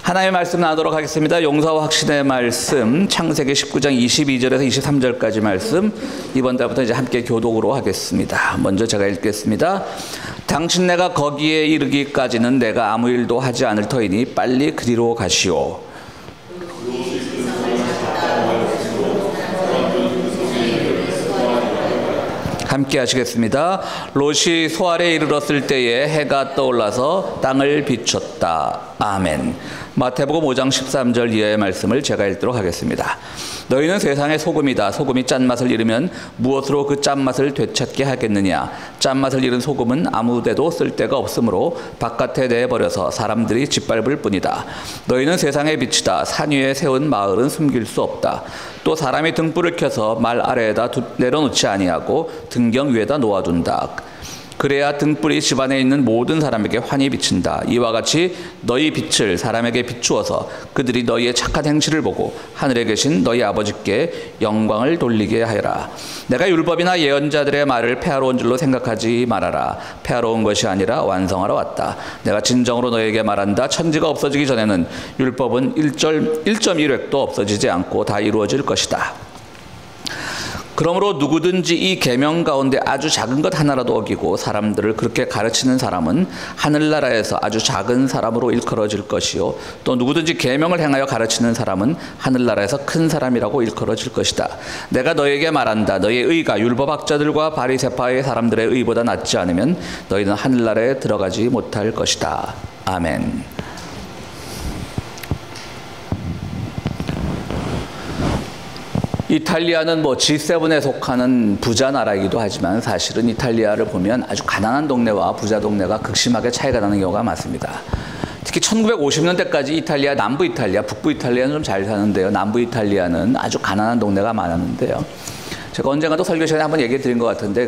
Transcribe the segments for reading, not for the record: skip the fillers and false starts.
하나님의 말씀 나누도록 하겠습니다. 용서와 확신의 말씀, 창세기 19장 22절에서 23절까지 말씀, 이번 달부터 이제 함께 교독으로 하겠습니다. 먼저 제가 읽겠습니다. 당신네가 거기에 이르기까지는 내가 아무 일도 하지 않을 터이니 빨리 그리로 가시오. 함께 하시겠습니다. 롯이 소알에 이르렀을 때에 해가 떠올라서 땅을 비췄다. 아멘. 마태복음 5장 13절 이하의 말씀을 제가 읽도록 하겠습니다. 너희는 세상의 소금이다. 소금이 짠맛을 잃으면 무엇으로 그 짠맛을 되찾게 하겠느냐. 짠맛을 잃은 소금은 아무데도 쓸데가 없으므로 바깥에 내버려서 사람들이 짓밟을 뿐이다. 너희는 세상의 빛이다. 산 위에 세운 마을은 숨길 수 없다. 또 사람이 등불을 켜서 말 아래에다 내려놓지 아니하고 등경 위에다 놓아둔다. 그래야 등불이 집안에 있는 모든 사람에게 환히 비친다. 이와 같이 너희 빛을 사람에게 비추어서 그들이 너희의 착한 행실을 보고 하늘에 계신 너희 아버지께 영광을 돌리게 하여라. 내가 율법이나 예언자들의 말을 폐하러 온 줄로 생각하지 말아라. 폐하러 온 것이 아니라 완성하러 왔다. 내가 진정으로 너희에게 말한다. 천지가 없어지기 전에는 율법은 1.1획도 없어지지 않고 다 이루어질 것이다. 그러므로 누구든지 이 계명 가운데 아주 작은 것 하나라도 어기고 사람들을 그렇게 가르치는 사람은 하늘나라에서 아주 작은 사람으로 일컬어질 것이요, 또 누구든지 계명을 행하여 가르치는 사람은 하늘나라에서 큰 사람이라고 일컬어질 것이다. 내가 너에게 말한다. 너희의 의가 율법학자들과 바리새파의 사람들의 의보다 낫지 않으면 너희는 하늘나라에 들어가지 못할 것이다. 아멘. 이탈리아는 G7에 속하는 부자 나라이기도 하지만 사실은 이탈리아를 보면 아주 가난한 동네와 부자 동네가 극심하게 차이가 나는 경우가 많습니다. 특히 1950년대까지 이탈리아, 남부 이탈리아, 북부 이탈리아는 좀 잘 사는데요. 남부 이탈리아는 아주 가난한 동네가 많았는데요. 제가 언젠가도 설교 시간에 한번 얘기 드린 것 같은데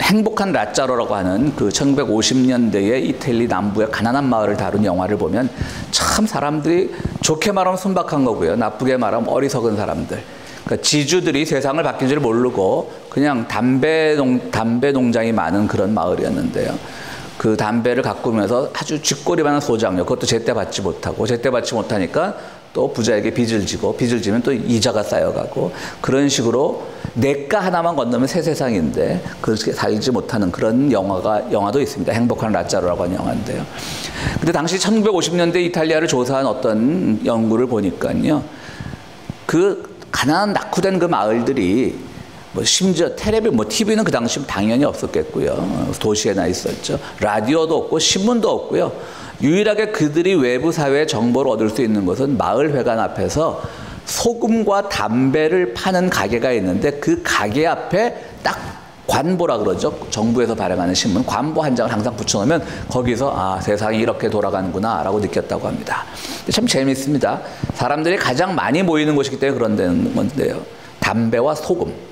행복한 라짜로라고 하는 1950년대의 이태리 남부의 가난한 마을을 다룬 영화를 보면 참 사람들이 좋게 말하면 순박한 거고요, 나쁘게 말하면 어리석은 사람들, 그러니까 지주들이 세상을 바뀐 줄 모르고 그냥 담배 농장이 많은 그런 마을이었는데요. 그 담배를 가꾸면서 아주 쥐꼬리 많은 소장료, 그것도 제때 받지 못하고, 제때 받지 못하니까 또 부자에게 빚을 지고, 빚을 지면 또 이자가 쌓여가고, 그런 식으로 내가 하나만 건너면 새 세상인데 그렇게 살지 못하는 그런 영화도 있습니다. 행복한 라짜로라고 하는 영화인데요. 근데 당시 1950년대 이탈리아를 조사한 어떤 연구를 보니까요, 그 가난한 낙후된 그 마을들이 심지어 TV는 그 당시 당연히 없었겠고요. 도시에나 있었죠. 라디오도 없고 신문도 없고요. 유일하게 그들이 외부 사회의 정보를 얻을 수 있는 것은 마을회관 앞에서 소금과 담배를 파는 가게가 있는데, 그 가게 앞에 딱 관보라 그러죠. 정부에서 발행하는 신문, 관보 한 장을 항상 붙여놓으면 거기서 세상이 이렇게 돌아가는구나 라고 느꼈다고 합니다. 참 재미있습니다. 사람들이 가장 많이 모이는 곳이기 때문에 그런 건데요. 담배와 소금.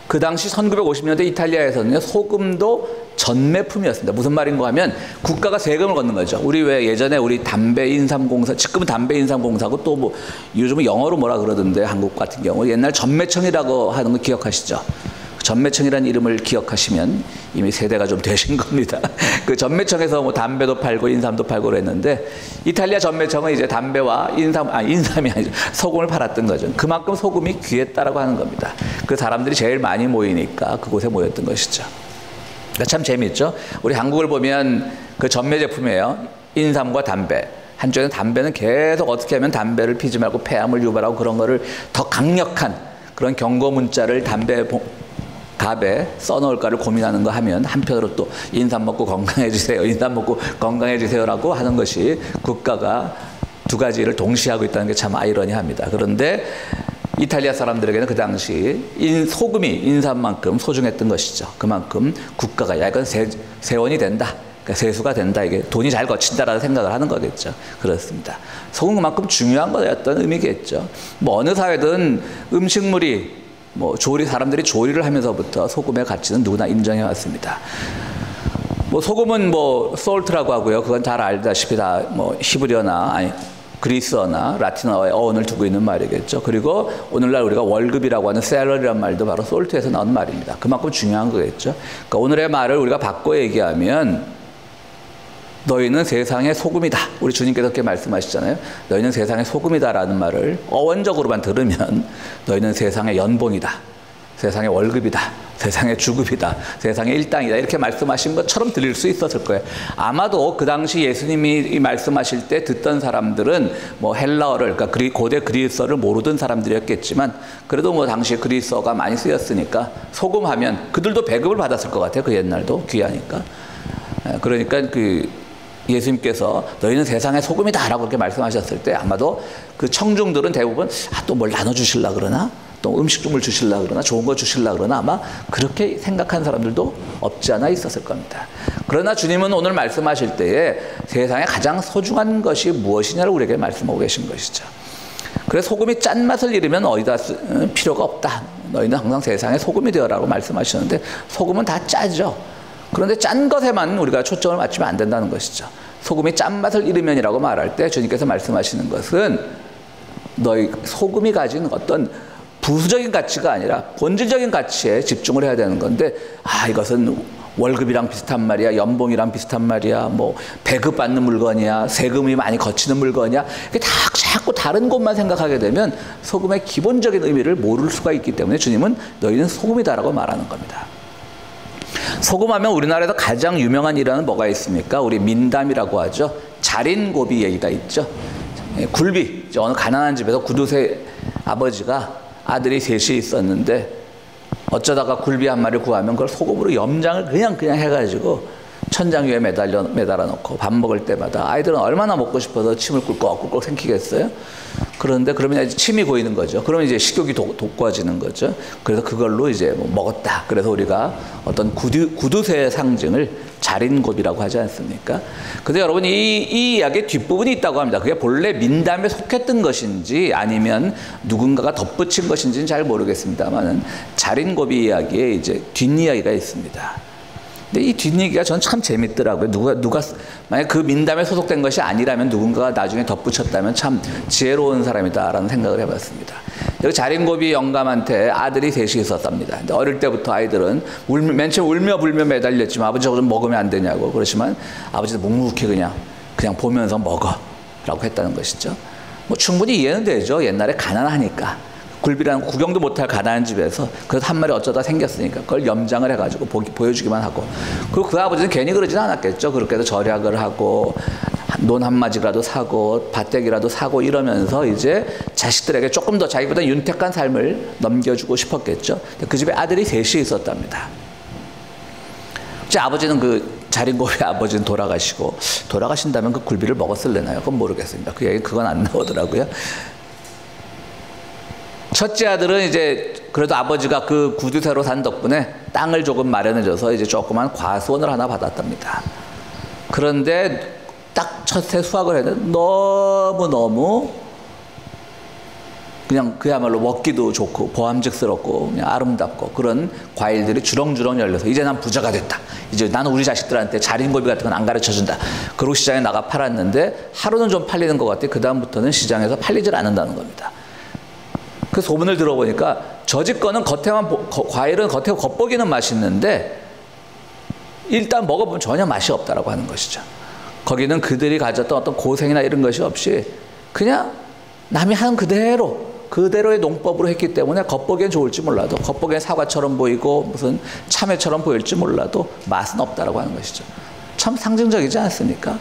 그 당시 1950년대 이탈리아에서는요, 소금도 전매품이었습니다. 무슨 말인가 하면 국가가 세금을 걷는 거죠. 우리 왜 예전에 우리 담배 인삼공사, 지금은 담배 인삼공사고 또 요즘은 영어로 뭐라 그러던데, 한국 같은 경우 옛날 전매청이라고 하는 거 기억하시죠? 전매청이라는 이름을 기억하시면 이미 세대가 좀 되신 겁니다. 그 전매청에서 담배도 팔고 인삼도 팔고 그랬는데, 이탈리아 전매청은 이제 담배와 인삼이 아니죠, 소금을 팔았던 거죠. 그만큼 소금이 귀했다라고 하는 겁니다. 그 사람들이 제일 많이 모이니까 그곳에 모였던 것이죠. 그러니까 참 재미있죠. 우리 한국을 보면 그 전매 제품이에요. 인삼과 담배. 한쪽에는 담배는 계속 어떻게 하면 담배를 피지 말고 폐암을 유발하고 그런 거를 더 강력한 그런 경고 문자를 답에 써놓을까를 고민하는 거 하면, 한편으로 또 인삼 먹고 건강해지세요, 인삼 먹고 건강해지세요라고 하는 것이 국가가 두 가지를 동시에 하고 있다는 게 참 아이러니합니다. 그런데 이탈리아 사람들에게는 그 당시 소금이 인삼만큼 소중했던 것이죠. 그만큼 국가가 이건 세원이 된다, 그러니까 세수가 된다, 이게 돈이 잘 거친다라는 생각을 하는 거겠죠. 그렇습니다. 소금 그만큼 중요한 거였던 의미겠죠. 어느 사회든 음식물이 사람들이 조리를 하면서부터 소금의 가치는 누구나 인정해 왔습니다. 소금은 솔트라고 하고요. 그건 잘 알다시피 다 히브리어나 그리스어나 라틴어의 어원을 두고 있는 말이겠죠. 그리고 오늘날 우리가 월급이라고 하는 셀러리란 말도 바로 솔트에서 나온 말입니다. 그만큼 중요한 거겠죠. 그러니까 오늘의 말을 우리가 바꿔 얘기하면 너희는 세상의 소금이다. 우리 주님께서 그렇게 말씀하시잖아요. 너희는 세상의 소금이다라는 말을 어원적으로만 들으면 너희는 세상의 연봉이다. 세상의 월급이다. 세상의 주급이다. 세상의 일당이다. 이렇게 말씀하신 것처럼 들릴 수 있었을 거예요. 아마도 그 당시 예수님이 말씀하실 때 듣던 사람들은 뭐 헬라어를, 그러니까 고대 그리스어를 모르던 사람들이었겠지만 그래도 뭐 당시 그리스어가 많이 쓰였으니까 소금하면 그들도 배급을 받았을 것 같아요. 그 옛날도 귀하니까. 그러니까 예수님께서 너희는 세상의 소금이다 라고 그렇게 말씀하셨을 때 아마도 그 청중들은 대부분 또 뭘 나눠주실라 그러나 또 음식점을 주실라 그러나 좋은 거 주실라 그러나 아마 그렇게 생각한 사람들도 없지 않아 있었을 겁니다. 그러나 주님은 오늘 말씀하실 때에 세상에 가장 소중한 것이 무엇이냐를 우리에게 말씀하고 계신 것이죠. 그래서 소금이 짠맛을 잃으면 어디다 필요가 없다. 너희는 항상 세상의 소금이 되어라고 말씀하셨는데 소금은 다 짜죠. 그런데 짠 것에만 우리가 초점을 맞추면 안 된다는 것이죠. 소금이 짠맛을 잃으면이라고 말할 때 주님께서 말씀하시는 것은 너희 소금이 가진 어떤 부수적인 가치가 아니라 본질적인 가치에 집중을 해야 되는 건데 이것은 월급이랑 비슷한 말이야, 연봉이랑 비슷한 말이야, 뭐 배급받는 물건이야, 세금이 많이 거치는 물건이야, 이게 다 자꾸 다른 것만 생각하게 되면 소금의 기본적인 의미를 모를 수가 있기 때문에 주님은 너희는 소금이다라고 말하는 겁니다. 소금하면 우리나라에서 가장 유명한 일화는 뭐가 있습니까? 우리 민담이라고 하죠. 자린고비 얘기가 있죠. 굴비, 어느 가난한 집에서 구두쇠 아버지가 아들이 셋이 있었는데 어쩌다가 굴비 한 마리 구하면 그걸 소금으로 염장을 그냥 해가지고 천장 위에 매달아 놓고 밥 먹을 때마다 아이들은 얼마나 먹고 싶어서 침을 꿀꺽꿀꺽 삼키겠어요? 그런데 그러면 이제 침이 고이는 거죠. 그러면 이제 식욕이 돋궈지는 거죠. 그래서 그걸로 이제 먹었다. 그래서 우리가 어떤 구두쇠의 상징을 자린고비라고 하지 않습니까? 근데 여러분 이 이야기의 뒷부분이 있다고 합니다. 그게 본래 민담에 속했던 것인지 아니면 누군가가 덧붙인 것인지는 잘 모르겠습니다만은 자린고비 이야기에 이제 뒷이야기가 있습니다. 근데 이 뒷얘기가 저는 참 재밌더라고요. 누가 만약 그 민담에 소속된 것이 아니라면 누군가가 나중에 덧붙였다면 참 지혜로운 사람이다라는 생각을 해봤습니다. 여기 자린고비 영감한테 아들이 셋이 있었답니다. 근데 어릴 때부터 아이들은 맨 처음 울며 불며 매달렸지만 아버지 저거 좀 먹으면 안 되냐고 그렇지만 아버지도 묵묵히 그냥 보면서 먹어라고 했다는 것이죠. 뭐 충분히 이해는 되죠. 옛날에 가난하니까. 굴비라는 구경도 못할 가난한 집에서 그래서 한 마리 어쩌다 생겼으니까 그걸 염장을 해가지고 보여주기만 하고 그리고 그 아버지는 괜히 그러진 않았겠죠. 그렇게 해서 절약을 하고 논 한 마디라도 사고 밭대기라도 사고 이러면서 이제 자식들에게 조금 더 자기보다 윤택한 삶을 넘겨주고 싶었겠죠. 그 집에 아들이 셋이 있었답니다. 이제 아버지는 자린고비 아버지는 돌아가신다면 그 굴비를 먹었을래나요? 그건 모르겠습니다. 그 얘기 그건 안 나오더라고요. 첫째 아들은 이제 그래도 아버지가 그 구두쇠로 산 덕분에 땅을 조금 마련해줘서 이제 조그만 과수원을 하나 받았답니다. 그런데 딱 첫해 수확을 했는데 너무 그냥 그야말로 먹기도 좋고 보암직스럽고 그냥 아름답고 그런 과일들이 주렁주렁 열려서 이제 난 부자가 됐다. 이제 나는 우리 자식들한테 자린고비 같은 건 안 가르쳐준다. 그리고 시장에 나가 팔았는데 하루는 좀 팔리는 것 같아. 그 다음부터는 시장에서 팔리질 않는다는 겁니다. 그 소문을 들어보니까 저 집 거는 과일은 겉에 겉보기는 맛있는데 일단 먹어보면 전혀 맛이 없다라고 하는 것이죠. 거기는 그들이 가졌던 어떤 고생이나 이런 것이 없이 그냥 남이 하는 그대로의 농법으로 했기 때문에 겉보기엔 좋을지 몰라도 겉보기엔 사과처럼 보이고 무슨 참외처럼 보일지 몰라도 맛은 없다라고 하는 것이죠. 참 상징적이지 않습니까?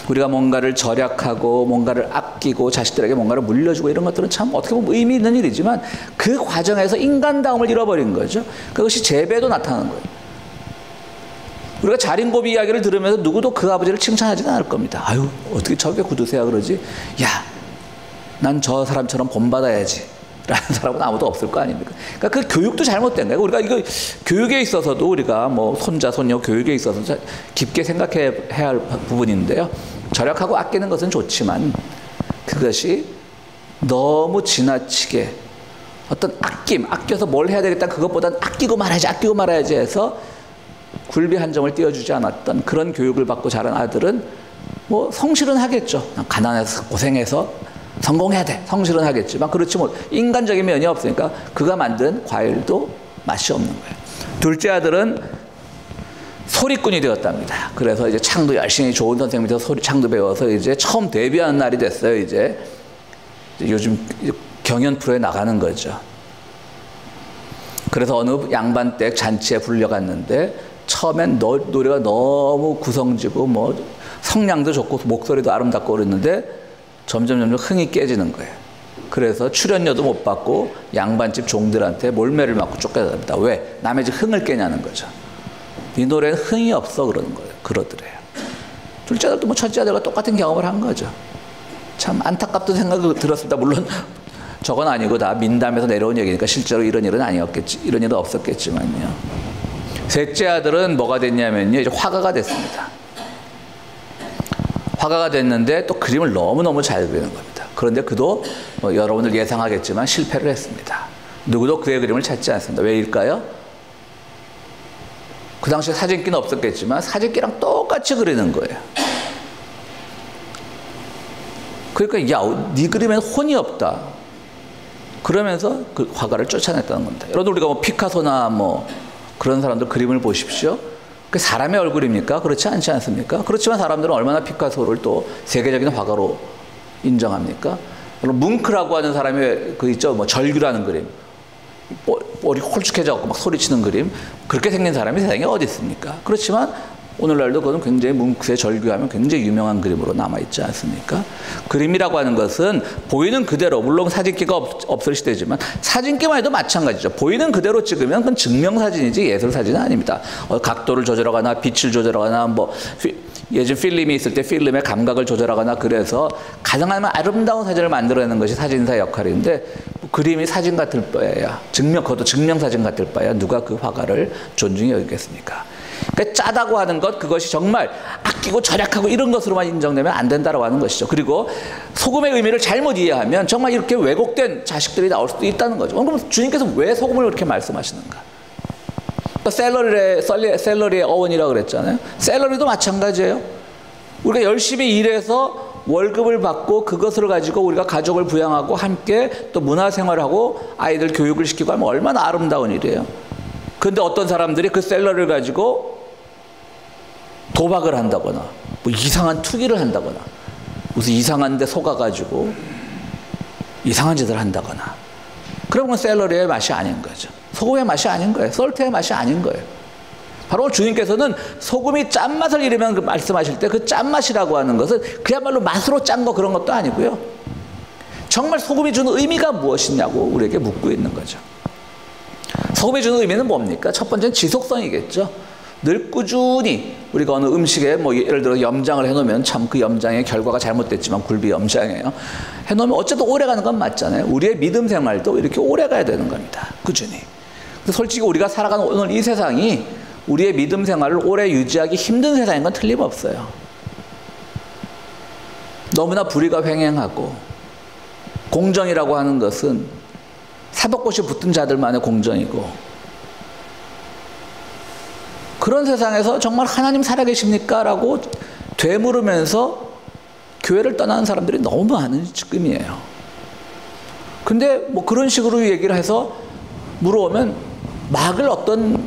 우리가 뭔가를 절약하고 뭔가를 아끼고 자식들에게 뭔가를 물려주고 이런 것들은 참 어떻게 보면 의미 있는 일이지만 그 과정에서 인간다움을 잃어버린 거죠. 그것이 재배에도 나타나는 거예요. 우리가 자린고비 이야기를 들으면서 누구도 그 아버지를 칭찬하지는 않을 겁니다. 아유 어떻게 저게 구두쇠야 그러지? 야, 난 저 사람처럼 본받아야지 라는 사람은 아무도 없을 거 아닙니까? 그러니까 그 교육도 잘못된 거예요. 우리가 이거 교육에 있어서도 우리가 뭐 손자 손녀 교육에 있어서 깊게 생각해야 할 부분인데요. 절약하고 아끼는 것은 좋지만 그것이 너무 지나치게 어떤 아껴서 뭘 해야 되겠다 그것보다는 아끼고 말아야지 해서 굴비 한 점을 띄워주지 않았던 그런 교육을 받고 자란 아들은 뭐 성실은 하겠죠. 가난해서 고생해서 성공해야 돼. 성실은 하겠지만 그렇지 못 인간적인 면이 없으니까 그가 만든 과일도 맛이 없는 거예요. 둘째 아들은 소리꾼이 되었답니다. 그래서 이제 창도 열심히 좋은 선생님 밑에서 창도 배워서 이제 처음 데뷔하는 날이 됐어요. 이제 요즘 경연 프로에 나가는 거죠. 그래서 어느 양반댁 잔치에 불려갔는데 처음엔 노래가 너무 구성지고 뭐 성량도 좋고 목소리도 아름답고 그랬는데 점점 흥이 깨지는 거예요. 그래서 출연료도 못 받고 양반집 종들한테 몰매를 맞고 쫓겨납니다. 왜? 남의 집 흥을 깨냐는 거죠. 이 노래는 흥이 없어 그러는 거예요. 그러더래요. 둘째 아들도 뭐 첫째 아들과 똑같은 경험을 한 거죠. 참 안타깝던 생각이 들었습니다. 물론 저건 아니고 다 민담에서 내려온 얘기니까 실제로 이런 일은 아니었겠지, 이런 일은 없었겠지만요. 셋째 아들은 뭐가 됐냐면요, 이제 화가가 됐습니다. 화가가 됐는데 또 그림을 너무너무 잘 그리는 겁니다. 그런데 그도 뭐 여러분들 예상하겠지만 실패를 했습니다. 누구도 그의 그림을 찾지 않습니다. 왜일까요? 그 당시에 사진기는 없었겠지만 사진기랑 똑같이 그리는 거예요. 그러니까 야, 네 그림에는 혼이 없다. 그러면서 그 화가를 쫓아냈다는 겁니다. 여러분 우리가 뭐 피카소나 뭐 그런 사람들 그림을 보십시오. 그 사람의 얼굴입니까? 그렇지 않지 않습니까? 그렇지만 사람들은 얼마나 피카소를 또 세계적인 화가로 인정합니까? 뭉크라고 하는 사람의 그 있죠, 뭐 절규라는 그림, 머리 홀쭉해져갖고 막 소리치는 그림, 그렇게 생긴 사람이 세상에 어디 있습니까? 그렇지만 오늘날도 그건 굉장히 뭉크의 절규하면 굉장히 유명한 그림으로 남아있지 않습니까? 그림이라고 하는 것은 보이는 그대로, 물론 사진기가 없을 시대지만 사진기만 해도 마찬가지죠. 보이는 그대로 찍으면 그건 증명사진이지 예술사진은 아닙니다. 각도를 조절하거나 빛을 조절하거나 뭐 예전 필름이 있을 때 필름의 감각을 조절하거나 그래서 가능하면 아름다운 사진을 만들어내는 것이 사진사의 역할인데 그림이 사진 같을 바에야 그것도 증명사진 같을 바에야 누가 그 화가를 존중히 여기겠습니까? 그러니까 짜다고 하는 것, 그것이 정말 아끼고 절약하고 이런 것으로만 인정되면 안 된다고 하는 것이죠. 그리고 소금의 의미를 잘못 이해하면 정말 이렇게 왜곡된 자식들이 나올 수도 있다는 거죠. 그럼 주님께서 왜 소금을 그렇게 말씀하시는가? 샐러리의 어원이라고 그랬잖아요. 샐러리도 마찬가지예요. 우리가 열심히 일해서 월급을 받고 그것을 가지고 우리가 가족을 부양하고 함께 또 문화생활하고 아이들 교육을 시키고 하면 얼마나 아름다운 일이에요. 그런데 어떤 사람들이 그 샐러리를 가지고 도박을 한다거나 뭐 이상한 투기를 한다거나 무슨 이상한 데 속아가지고 이상한 짓을 한다거나 그러면 샐러리의 맛이 아닌 거죠. 소금의 맛이 아닌 거예요. 솔트의 맛이 아닌 거예요. 바로 주님께서는 소금이 짠맛을 잃으면 그 말씀하실 때 그 짠맛이라고 하는 것은 그야말로 맛으로 짠 거 그런 것도 아니고요. 정말 소금이 주는 의미가 무엇이냐고 우리에게 묻고 있는 거죠. 소금이 주는 의미는 뭡니까? 첫 번째는 지속성이겠죠. 늘 꾸준히 우리가 어느 음식에 뭐 예를 들어 염장을 해놓으면 참 그 염장의 결과가 잘못됐지만 굴비 염장이에요. 해놓으면 어쨌든 오래 가는 건 맞잖아요. 우리의 믿음 생활도 이렇게 오래 가야 되는 겁니다. 꾸준히. 근데 솔직히 우리가 살아가는 오늘 이 세상이 우리의 믿음 생활을 오래 유지하기 힘든 세상인 건 틀림없어요. 너무나 불의가 횡행하고 공정이라고 하는 것은 사법고시 붙은 자들만의 공정이고 그런 세상에서 정말 하나님 살아계십니까? 라고 되물으면서 교회를 떠나는 사람들이 너무 많은 지금이에요. 근데 뭐 그런 식으로 얘기를 해서 물어오면 막을 어떤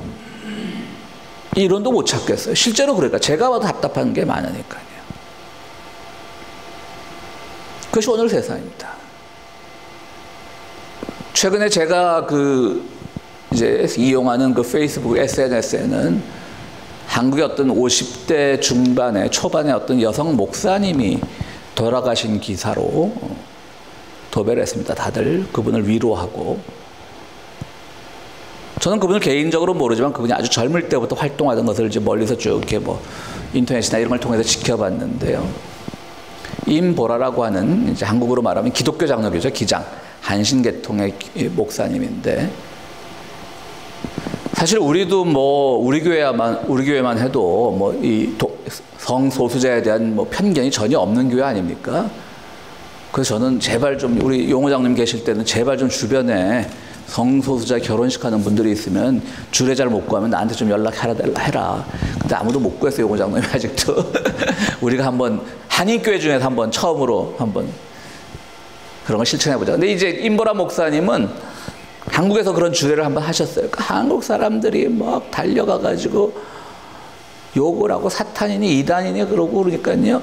이론도 못 찾겠어요. 실제로 그러니까 제가 봐도 답답한 게 많으니까요. 그것이 오늘 세상입니다. 최근에 제가 이제 이용하는 그 페이스북 SNS에는 한국의 어떤 50대 중반에 초반에 어떤 여성 목사님이 돌아가신 기사로 도배를 했습니다. 다들 그분을 위로하고 저는 그분을 개인적으로 모르지만 그분이 아주 젊을 때부터 활동하던 것을 이제 멀리서 쭉 이렇게 뭐 인터넷이나 이런 걸 통해서 지켜봤는데요. 임보라라고 하는 이제 한국으로 말하면 기독교 장로교죠. 기장 한신계통의 목사님인데 사실 우리도 뭐 우리 교회만 해도 뭐 이 성소수자에 대한 뭐 편견이 전혀 없는 교회 아닙니까? 그래서 저는 제발 좀 우리 용호 장님 계실 때는 제발 좀 주변에 성소수자 결혼식하는 분들이 있으면 주례 잘 못 구하면 나한테 좀 연락해라. 근데 아무도 못 구했어요, 용호 장님이 아직도. 우리가 한번 한인교회 중에서 처음으로 그런 걸 실천해보자. 근데 이제 임보라 목사님은 한국에서 그런 주례를 한번 하셨어요. 그러니까 한국 사람들이 막 달려가가지고 욕을 하고 사탄이니 이단이니 그러고 그러니까요.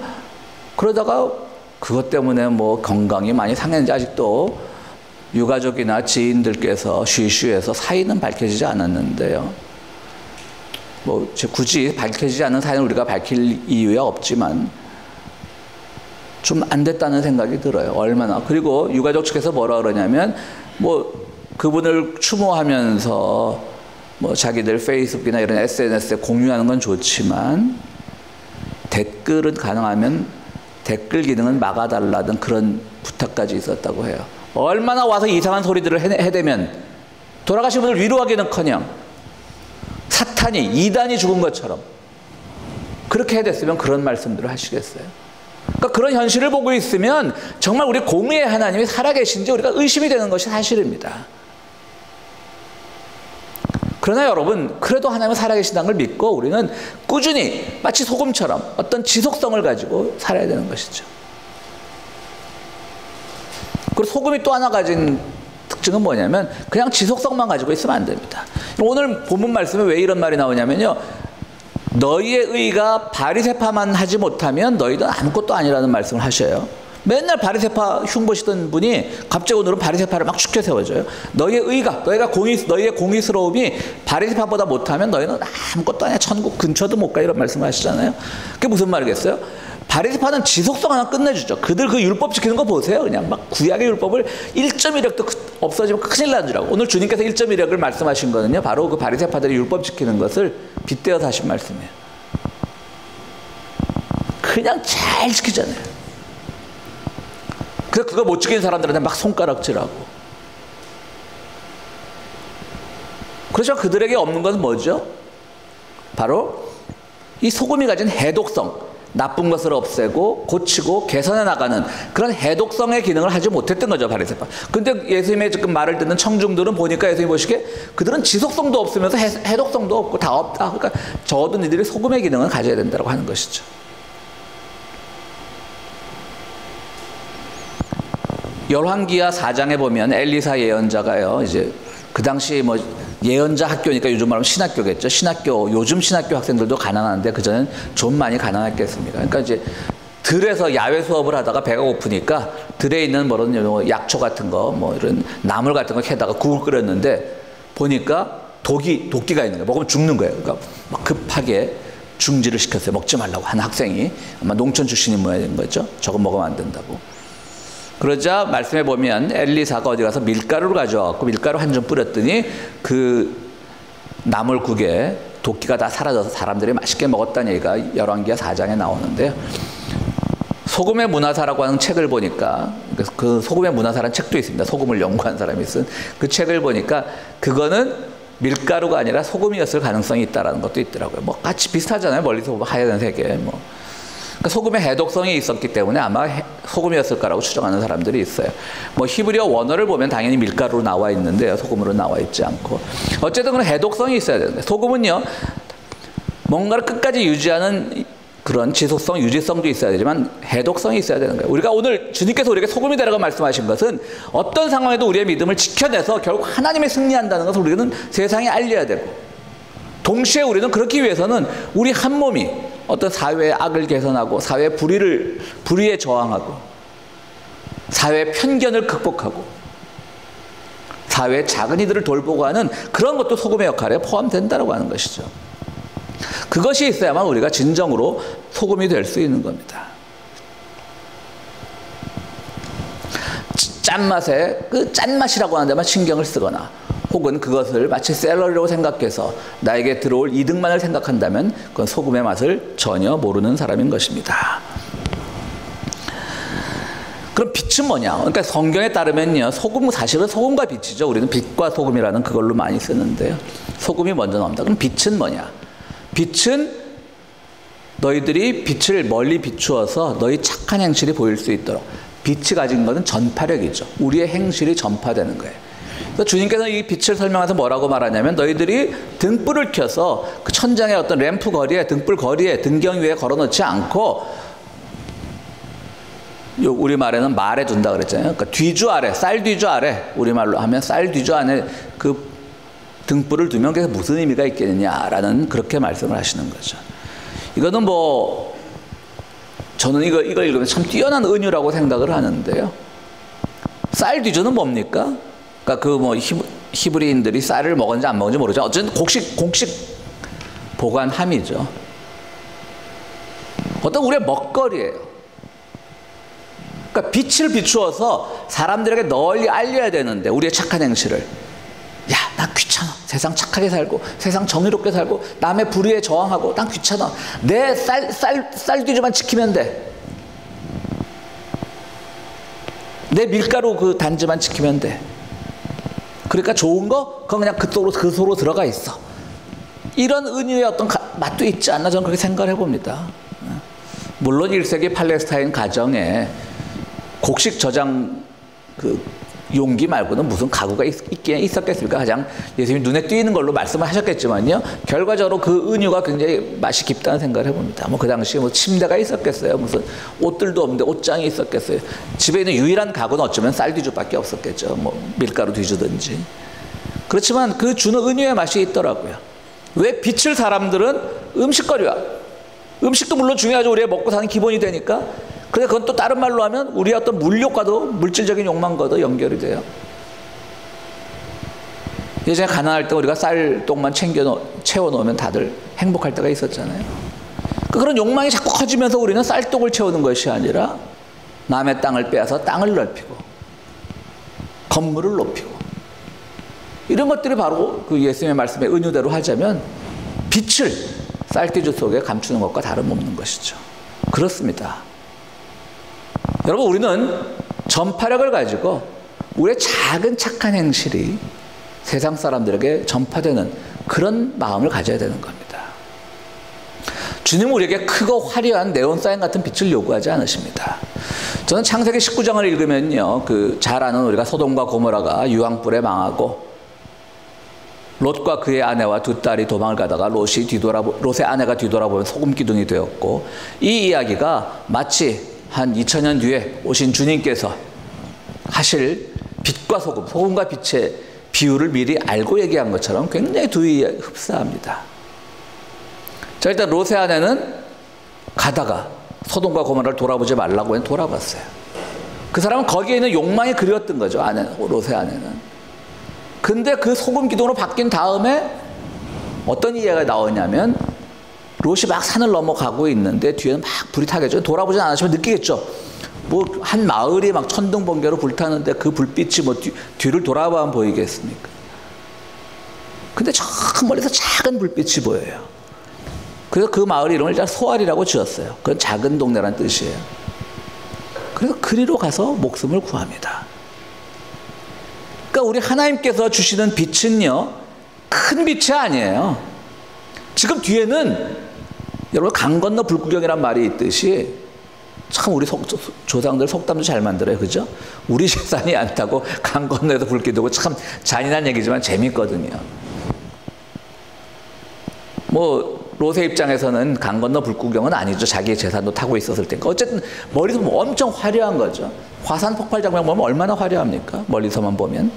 그러다가 그것 때문에 뭐 건강이 많이 상했는지 아직도 유가족이나 지인들께서 쉬쉬해서 사인은 밝혀지지 않았는데요. 뭐 굳이 밝혀지지 않은 사인을 우리가 밝힐 이유야 없지만 좀 안 됐다는 생각이 들어요. 얼마나. 그리고 유가족 측에서 뭐라 그러냐면 뭐 그분을 추모하면서 뭐 자기들 페이스북이나 이런 SNS에 공유하는 건 좋지만 댓글은 가능하면 댓글 기능은 막아달라는 그런 부탁까지 있었다고 해요. 얼마나 와서 이상한 소리들을 해대면 돌아가신 분을 위로하기는커녕 사탄이 이단이 죽은 것처럼 그렇게 해댔으면 그런 말씀들을 하시겠어요? 그러니까 그런 현실을 보고 있으면 정말 우리 공의의 하나님이 살아계신지 우리가 의심이 되는 것이 사실입니다. 그러나 여러분, 그래도 하나님은 살아계신다는 걸 믿고 우리는 꾸준히 마치 소금처럼 어떤 지속성을 가지고 살아야 되는 것이죠. 그리고 소금이 또 하나 가진 특징은 뭐냐면 그냥 지속성만 가지고 있으면 안 됩니다. 오늘 본문 말씀에 왜 이런 말이 나오냐면요. 너희의 의가 바리새파만 하지 못하면 너희는 아무것도 아니라는 말씀을 하셔요. 맨날 바리새파 흉보시던 분이 갑자기 오늘은 바리새파를 막 축켜 세워줘요. 너희의 의가, 너희의 공의스러움이 바리새파보다 못하면 너희는 아무것도 아니야. 천국 근처도 못 가. 이런 말씀을 하시잖아요. 그게 무슨 말이겠어요? 바리새파는 지속성 하나 끝내주죠. 그들 그 율법 지키는 거 보세요. 그냥 막 구약의 율법을 1.1력도 없어지면 큰일 나는 줄 알고. 오늘 주님께서 1.1력을 말씀하신 거는요. 바로 그 바리새파들이 율법 지키는 것을 빗대어서 하신 말씀이에요. 그냥 잘 지키잖아요. 그래서 그거 못 지키는 사람들한테 막 손가락질하고. 그래서 그들에게 없는 것은 뭐죠? 바로 이 소금이 가진 해독성, 나쁜 것을 없애고 고치고 개선해 나가는 그런 해독성의 기능을 하지 못했던 거죠, 바리새파. 근데 예수님의 지금 말을 듣는 청중들은 보니까 예수님이 보시기에 그들은 지속성도 없으면서 해독성도 없고 다 없다. 그러니까 적어도 니들이 소금의 기능을 가져야 된다고 하는 것이죠. 열왕기하 4장에 보면 엘리사 예언자가요, 이제 그 당시 뭐 예언자 학교니까 요즘 말하면 신학교겠죠. 요즘 신학교 학생들도 가난한데 그전엔 좀 많이 가난했겠습니까? 그러니까 이제 들에서 야외 수업을 하다가 배가 고프니까 들에 있는 뭐 약초 같은 거, 뭐 이런 나물 같은 거 캐다가 국을 끓였는데 보니까 도끼가 있는 거예요. 먹으면 죽는 거예요. 그러니까 막 급하게 중지를 시켰어요. 먹지 말라고. 한 학생이 아마 농촌 출신인 모양인 거죠. 저거 먹으면 안 된다고. 그러자 말씀해 보면 엘리사가 어디 가서 밀가루를 가져와서 밀가루 한 점 뿌렸더니 그 나물국에 도끼가 다 사라져서 사람들이 맛있게 먹었다는 얘기가 열왕기하 4장에 나오는데요. 소금의 문화사라고 하는 책을 보니까 그 소금의 문화사라는 책도 있습니다. 소금을 연구한 사람이 쓴 그 책을 보니까 그거는 밀가루가 아니라 소금이었을 가능성이 있다는 것도 있더라고요. 뭐 같이 비슷하잖아요. 멀리서 보면 하얀색에 뭐. 그러니까 소금의 해독성이 있었기 때문에 아마 소금이었을 거라고 추정하는 사람들이 있어요. 뭐 히브리어 원어를 보면 당연히 밀가루로 나와 있는데요. 소금으로 나와 있지 않고. 어쨌든 그런 해독성이 있어야 되는데 소금은요. 뭔가를 끝까지 유지하는 그런 지속성, 유지성도 있어야 되지만 해독성이 있어야 되는 거예요. 우리가 오늘 주님께서 우리에게 소금이 되라고 말씀하신 것은 어떤 상황에도 우리의 믿음을 지켜내서 결국 하나님의 승리한다는 것을 우리는 세상에 알려야 되고 동시에 우리는 그렇기 위해서는 우리 한 몸이 어떤 사회의 악을 개선하고 사회의 불의에 저항하고 사회의 편견을 극복하고 사회의 작은 이들을 돌보고 하는 그런 것도 소금의 역할에 포함된다고 하는 것이죠. 그것이 있어야만 우리가 진정으로 소금이 될 수 있는 겁니다. 짠맛에 그 짠맛이라고 하는 데만 신경을 쓰거나 혹은 그것을 마치 샐러리라고 생각해서 나에게 들어올 이득만을 생각한다면 그건 소금의 맛을 전혀 모르는 사람인 것입니다. 그럼 빛은 뭐냐? 그러니까 성경에 따르면요, 사실은 소금과 빛이죠. 우리는 빛과 소금이라는 그걸로 많이 쓰는데요. 소금이 먼저 나옵니다. 그럼 빛은 뭐냐? 빛은 너희들이 빛을 멀리 비추어서 너희 착한 행실이 보일 수 있도록. 빛이 가진 것은 전파력이죠. 우리의 행실이 전파되는 거예요. 그래서 주님께서 이 빛을 설명해서 뭐라고 말하냐면 너희들이 등불을 켜서 그 천장의 어떤 램프 거리에 등불 거리에 등경 위에 걸어놓지 않고 우리말에는 말에 둔다 그랬잖아요. 그러니까 뒤주 아래, 쌀 뒤주 아래, 우리말로 하면 쌀 뒤주 안에 그 등불을 두면 그게 무슨 의미가 있겠느냐라는 그렇게 말씀을 하시는 거죠. 이거는 뭐 저는 이거 읽으면 참 뛰어난 은유라고 생각을 하는데요. 쌀 뒤주는 뭡니까? 그러니까 그 뭐 히브리인들이 쌀을 먹었는지 안 먹었는지 모르죠. 어쨌든 곡식 보관함이죠. 어떤 우리의 먹거리예요. 그러니까 빛을 비추어서 사람들에게 널리 알려야 되는데 우리의 착한 행실을, 야, 나 귀찮아. 세상 착하게 살고 세상 정의롭게 살고 남의 불의에 저항하고 난 귀찮아. 내 쌀 뒤주만 지키면 돼. 내 밀가루 그 단지만 지키면 돼. 그러니까 좋은 거 그건 그냥 그 속으로 들어가 있어. 이런 은유의 어떤 맛도 있지 않나 저는 그렇게 생각을 해봅니다. 물론 1세기 팔레스타인 가정에 곡식 저장 그 용기 말고는 무슨 가구가 있었겠습니까? 가장 예수님이 눈에 띄는 걸로 말씀을 하셨겠지만요. 결과적으로 그 은유가 굉장히 맛이 깊다는 생각을 해봅니다. 뭐 그 당시에 뭐 침대가 있었겠어요. 무슨 옷들도 없는데 옷장이 있었겠어요. 집에 있는 유일한 가구는 어쩌면 쌀 뒤주밖에 없었겠죠. 뭐 밀가루 뒤주든지. 그렇지만 그 주는 은유의 맛이 있더라고요. 왜 빛을 사람들은 음식거리와 음식도 물론 중요하죠. 우리가 먹고 사는 기본이 되니까. 근데 그건 또 다른 말로 하면 우리의 어떤 물욕과도 물질적인 욕망과도 연결이 돼요. 예전에 가난할 때 우리가 쌀똥만 채워놓으면 다들 행복할 때가 있었잖아요. 그런 욕망이 자꾸 커지면서 우리는 쌀똥을 채우는 것이 아니라 남의 땅을 빼앗아 땅을 넓히고 건물을 높이고 이런 것들이 바로 그 예수님의 말씀의 은유대로 하자면 빛을 쌀띠주 속에 감추는 것과 다름없는 것이죠. 그렇습니다. 여러분, 우리는 전파력을 가지고 우리의 작은 착한 행실이 세상 사람들에게 전파되는 그런 마음을 가져야 되는 겁니다. 주님은 우리에게 크고 화려한 네온사인 같은 빛을 요구하지 않으십니다. 저는 창세기 19장을 읽으면요, 그 잘 아는 우리가 소돔과 고모라가 유황불에 망하고 롯과 그의 아내와 두 딸이 도망을 가다가 롯의 아내가 뒤돌아보면 소금 기둥이 되었고, 이 이야기가 마치 한 2000년 뒤에 오신 주님께서 하실 빛과 소금과 빛의 비유를 미리 알고 얘기한 것처럼 굉장히 두이 흡사합니다. 자, 일단 롯의 아내는 가다가 소돔과 고모라를 돌아보지 말라고 해서 돌아봤어요. 그 사람은 거기에 있는 욕망이 그리웠던 거죠. 롯의 아내는. 근데 그 소금 기둥으로 바뀐 다음에 어떤 이야기가 나오냐면 롯이 막 산을 넘어가고 있는데 뒤에는 막 불이 타겠죠. 돌아보지 않으시면 느끼겠죠. 뭐 한 마을이 막 천둥번개로 불타는데 그 불빛이 뭐 뒤를 돌아보면 보이겠습니까? 근데 저 멀리서 작은 불빛이 보여요. 그래서 그 마을 이름을 일단 소알이라고 지었어요. 그건 작은 동네라는 뜻이에요. 그래서 그리로 가서 목숨을 구합니다. 그러니까 우리 하나님께서 주시는 빛은요, 큰 빛이 아니에요. 지금 뒤에는 여러분 강 건너 불구경이란 말이 있듯이 참 우리 조상들 속담도 잘 만들어요. 그죠? 우리 재산이 않다고 강 건너에서 불 끼두고 참 잔인한 얘기지만 재밌거든요. 뭐 롯의 입장에서는 강 건너 불구경은 아니죠. 자기의 재산도 타고 있었을 테니까. 어쨌든 머리서 뭐 엄청 화려한 거죠. 화산 폭발 장면 보면 얼마나 화려합니까? 멀리서만 보면.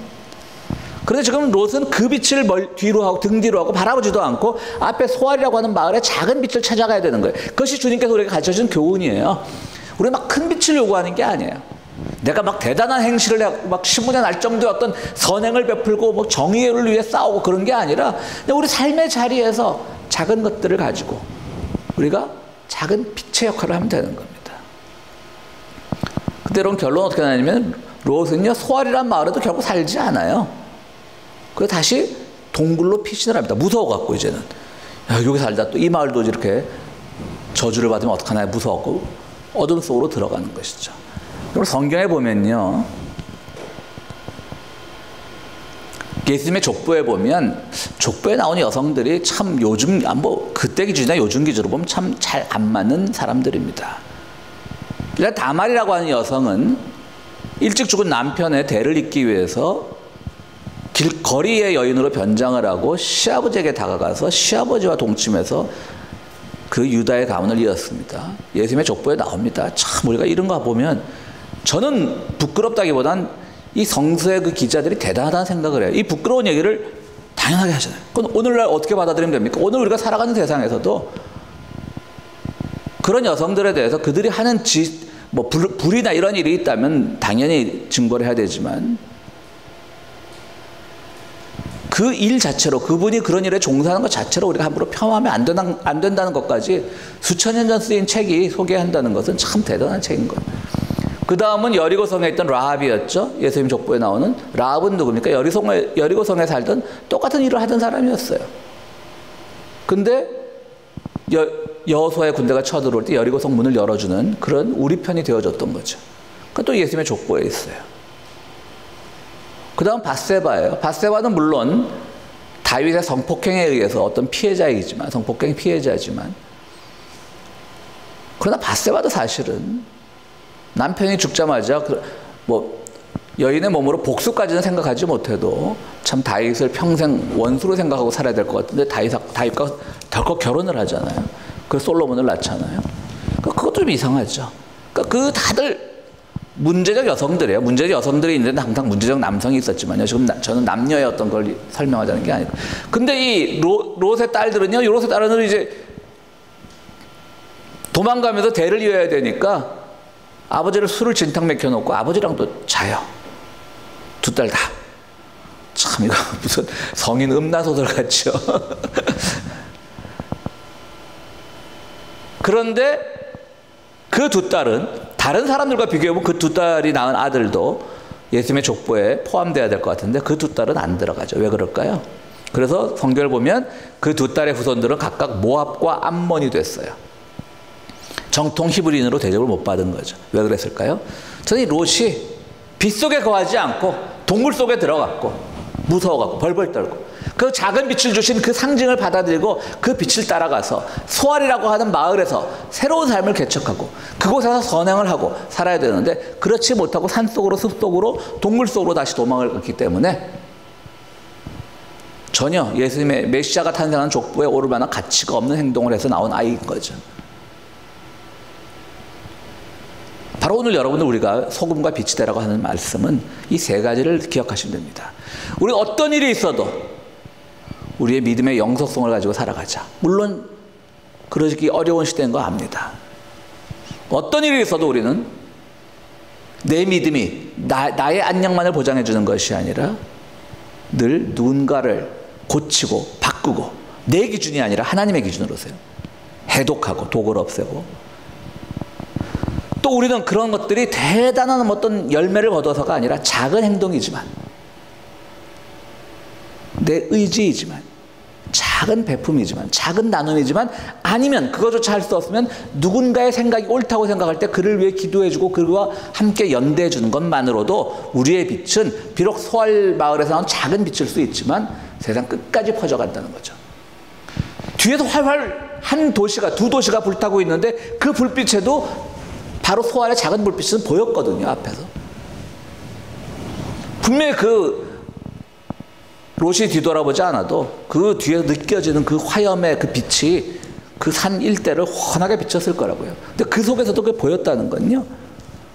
그런데 지금 롯은 그 빛을 뒤로 하고 등 뒤로 하고 바라보지도 않고 앞에 소알이라고 하는 마을에 작은 빛을 찾아가야 되는 거예요. 그것이 주님께서 우리에게 가르쳐준 교훈이에요. 우리 막 큰 빛을 요구하는 게 아니에요. 내가 막 대단한 행실을 하고 막 신문에 날 정도의 어떤 선행을 베풀고 뭐 정의를 위해 싸우고 그런 게 아니라 우리 삶의 자리에서 작은 것들을 가지고 우리가 작은 빛의 역할을 하면 되는 겁니다. 근데 여러분 결론은 어떻게 나냐면 롯은요, 소알이란 마을에도 결국 살지 않아요. 그래서 다시 동굴로 피신을 합니다. 무서워갖고 이제는 여기 살다 또 이 마을도 이렇게 저주를 받으면 어떡하나 무서워갖고 어둠 속으로 들어가는 것이죠. 그리고 성경에 보면요, 예수님의 족보에 보면 족보에 나오는 여성들이 참 요즘 뭐 그때 기준이나 요즘 기준으로 보면 참 잘 안 맞는 사람들입니다. 일단 다말이라고 하는 여성은 일찍 죽은 남편의 대를 잇기 위해서 길거리의 여인으로 변장을 하고 시아버지에게 다가가서 시아버지와 동침해서 그 유다의 가문을 이었습니다. 예수님의 족보에 나옵니다. 참 우리가 이런 거 보면 저는 부끄럽다기보단 이 성서의 그 기자들이 대단하다는 생각을 해요. 이 부끄러운 얘기를 당연하게 하잖아요. 그건 오늘날 어떻게 받아들이면 됩니까? 오늘 우리가 살아가는 세상에서도 그런 여성들에 대해서 그들이 하는 불이나 이런 일이 있다면 당연히 증거를 해야 되지만 그 일 자체로 그분이 그런 일에 종사하는 것 자체로 우리가 함부로 폄하하면 안 된다는 것까지 수천 년 전 쓰인 책이 소개한다는 것은 참 대단한 책인 거예요. 그 다음은 여리고성에 있던 라합이었죠. 예수님 족보에 나오는 라합은 누굽니까? 여리고성에 살던 똑같은 일을 하던 사람이었어요. 근데 여호수아의 군대가 쳐들어올 때 여리고성 문을 열어주는 그런 우리 편이 되어줬던 거죠. 그것도 예수님의 족보에 있어요. 그 다음 밧세바예요. 밧세바는 물론 다윗의 성폭행에 의해서 어떤 피해자이지만, 성폭행 피해자지만, 그러나 밧세바도 사실은 남편이 죽자마자 여인의 몸으로 복수까지는 생각하지 못해도 참 다윗을 평생 원수로 생각하고 살아야 될 것 같은데 다윗과 덜컥 결혼을 하잖아요. 그래서 솔로몬을 낳잖아요. 그것도 좀 이상하죠. 그러니까 다들 문제적 여성들이에요. 문제적 여성들이 있는데 항상 문제적 남성이 있었지만요. 지금 저는 남녀의 어떤 걸 설명하자는 게 아니고. 근데 이 롯의 딸들은요, 롯의 딸은 이제 도망가면서 대를 이어야 되니까 아버지를 술을 진탕 맥혀놓고 아버지랑 또 자요. 두 딸 다. 참 이거 무슨 성인 음란소설 같죠. 그런데 그 두 딸은 다른 사람들과 비교해보면 그 두 딸이 낳은 아들도 예수님의 족보에 포함되어야 될 것 같은데 그 두 딸은 안 들어가죠. 왜 그럴까요? 그래서 성경을 보면 그 두 딸의 후손들은 각각 모압과 암몬이 됐어요. 정통 히브리인으로 대접을 못 받은 거죠. 왜 그랬을까요? 저는 이 롯이 빛 속에 거하지 않고 동굴 속에 들어갔고 무서워갖고 벌벌 떨고 그 작은 빛을 주신 그 상징을 받아들이고 그 빛을 따라가서 소알이라고 하는 마을에서 새로운 삶을 개척하고 그곳에서 선행을 하고 살아야 되는데 그렇지 못하고 산속으로 숲속으로 동물 속으로 다시 도망을 갔기 때문에 전혀 예수님의 메시아가 탄생한 족보에 오를 만한 가치가 없는 행동을 해서 나온 아이인 거죠. 바로 오늘 여러분들 우리가 소금과 빛이 되라고 하는 말씀은 이 세 가지를 기억하시면 됩니다. 우리 어떤 일이 있어도 우리의 믿음의 영속성을 가지고 살아가자. 물론 그러기 어려운 시대인 거 압니다. 어떤 일이 있어도 우리는 내 믿음이 나의 안녕만을 보장해 주는 것이 아니라 늘 누군가를 고치고 바꾸고 내 기준이 아니라 하나님의 기준으로서요. 해독하고 독을 없애고 또 우리는 그런 것들이 대단한 어떤 열매를 거둬서가 아니라 작은 행동이지만 내 의지이지만 작은 배품이지만 작은 나눔이지만 아니면 그것조차 할 수 없으면 누군가의 생각이 옳다고 생각할 때 그를 위해 기도해주고 그와 함께 연대해주는 것만으로도 우리의 빛은 비록 소알 마을에서 나온 작은 빛일 수 있지만 세상 끝까지 퍼져간다는 거죠. 뒤에서 활활 한 도시가 두 도시가 불타고 있는데 그 불빛에도 바로 소알의 작은 불빛은 보였거든요. 앞에서 분명히 롯이 뒤돌아보지 않아도 그 뒤에서 느껴지는 그 화염의 그 빛이 그 산 일대를 환하게 비쳤을 거라고요. 근데 그 속에서도 그게 보였다는 건요.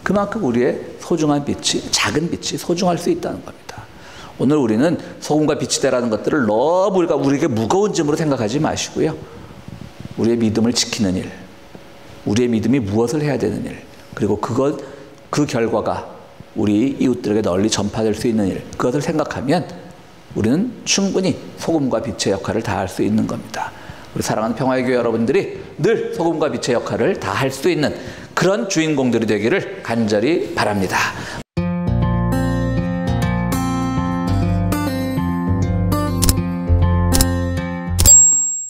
그만큼 우리의 소중한 빛이, 작은 빛이 소중할 수 있다는 겁니다. 오늘 우리는 소금과 빛이 되라는 것들을 너무 우리에게 무거운 짐으로 생각하지 마시고요. 우리의 믿음을 지키는 일, 우리의 믿음이 무엇을 해야 되는 일, 그리고 그 결과가 우리 이웃들에게 널리 전파될 수 있는 일, 그것을 생각하면 우리는 충분히 소금과 빛의 역할을 다할 수 있는 겁니다. 우리 사랑하는 평화의 교회 여러분들이 늘 소금과 빛의 역할을 다할 수 있는 그런 주인공들이 되기를 간절히 바랍니다.